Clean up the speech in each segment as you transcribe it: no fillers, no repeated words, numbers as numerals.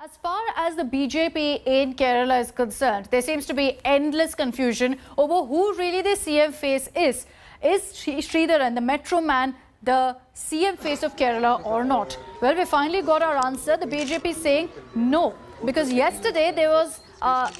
As far as the BJP in Kerala is concerned, there seems to be endless confusion over who really the CM face is. Is Sridharan, the Metro Man, the CM face of Kerala or not? Well, we finally got our answer. The BJP saying no, because yesterday there was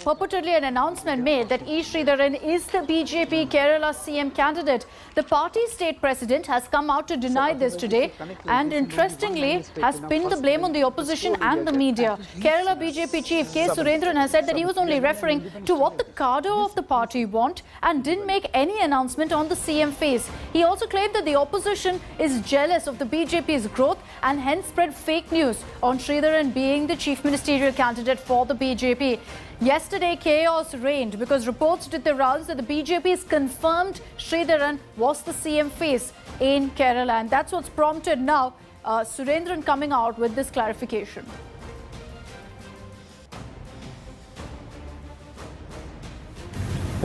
purportedly an announcement made that E. Sridharan is the BJP Kerala CM candidate. The party's state president has come out to deny this today and interestingly has pinned the blame on the opposition and the media. Kerala BJP chief K. Surendran has said that he was only referring to what the cadre of the party want and didn't make any announcement on the CM face. He also claimed that the opposition is jealous of the BJP's growth and hence spread fake news on Sridharan being the chief ministerial candidate for the BJP. Yesterday, chaos reigned because reports did the rounds that the BJP's confirmed Sridharan was the CM face in Kerala. And that's what's prompted now Surendran coming out with this clarification.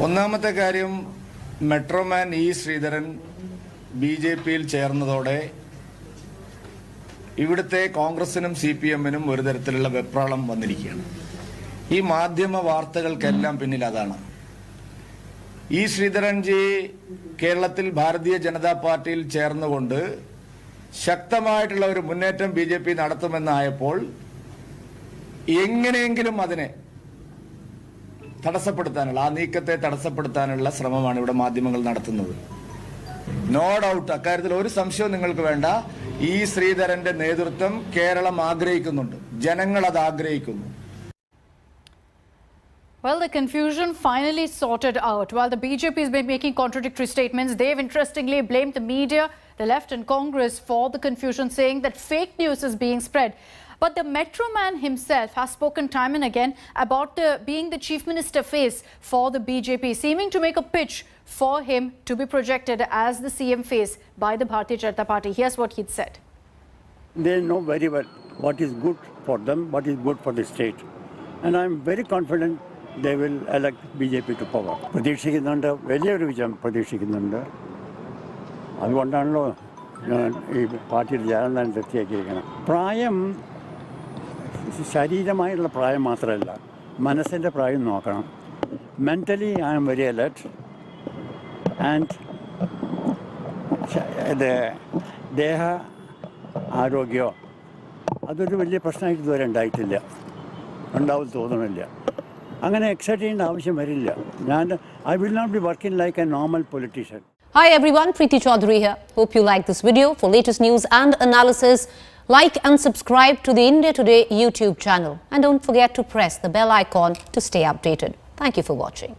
ഒന്നാമത്തെ കാര്യം metro man E Sreedharan ബിജെപിയിൽ ചേർന്നതോടെ ഇവിടുത്തെ കോൺഗ്രസിനും സിപിഎമ്മിനും ഒരു തരത്തിലുള്ള വെപ്രാളം വന്നിരിക്കുകയാണ്. ഈ മാധ്യമ വാർത്തകൾക്കെല്ലാം പിന്നിൽ അതാണ്. ഇ ശ്രീധരൻജി കേരളത്തിൽ ഭാരതീയ ജനതാ പാർട്ടിയിൽ ചേർന്നുകൊണ്ട് ശക്തമായിട്ടുള്ള ഒരു മുന്നേറ്റം ബിജെപി നടത്തുമെന്നായപ്പോൾ എങ്ങനെയെങ്കിലും അതിനെ തടസ്സപ്പെടുത്താനുള്ള ആ നീക്കത്തെ തടസ്സപ്പെടുത്താനുള്ള ശ്രമമാണ് ഇവിടെ മാധ്യമങ്ങൾ നടത്തുന്നത്. നോ ഡൗട്ട്, അക്കാര്യത്തിൽ ഒരു സംശയവും നിങ്ങൾക്ക് വേണ്ട. ഈ ശ്രീധരന്റെ നേതൃത്വം കേരളം ആഗ്രഹിക്കുന്നുണ്ട്, ജനങ്ങൾ അത് ആഗ്രഹിക്കുന്നു. Well, the confusion finally sorted out. While the BJP has been making contradictory statements, they've interestingly blamed the media, the left and Congress for the confusion, saying that fake news is being spread. But the Metro Man himself has spoken time and again about being the chief minister face for the BJP, seeming to make a pitch for him to be projected as the CM face by the Bharatiya Janata Party. Here's what he'd said. They know very well what is good for them, what is good for the state. And I'm very confident they will elect BJP to power. പ്രതീക്ഷിക്കുന്നുണ്ട്, വലിയൊരു വിജയം പ്രതീക്ഷിക്കുന്നുണ്ട്. അതുകൊണ്ടാണല്ലോ ഈ പാർട്ടിയിൽ ചേർന്ന് എത്തിയാക്കിയിരിക്കണം. പ്രായം ശരീരമായുള്ള പ്രായം മാത്രമല്ല, മനസ്സിൻ്റെ പ്രായം നോക്കണം. Mentally I am very alert and ദേഹ ആരോഗ്യമോ അതൊരു വലിയ പ്രശ്നമായിട്ട് ഇതുവരെ ഉണ്ടായിട്ടില്ല, ഉണ്ടാവും തോന്നണില്ല. അങ്ങനെ എക്സൈറ്റ് ചെയ്യേണ്ട ആവശ്യം വരില്ല. I will not be working like a normal politician. Hi everyone, Preeti Chaudhary here. Hope you like this video. For latest news and analysis, like and subscribe to the India Today YouTube channel. And don't forget to press the bell icon to stay updated. Thank you for watching.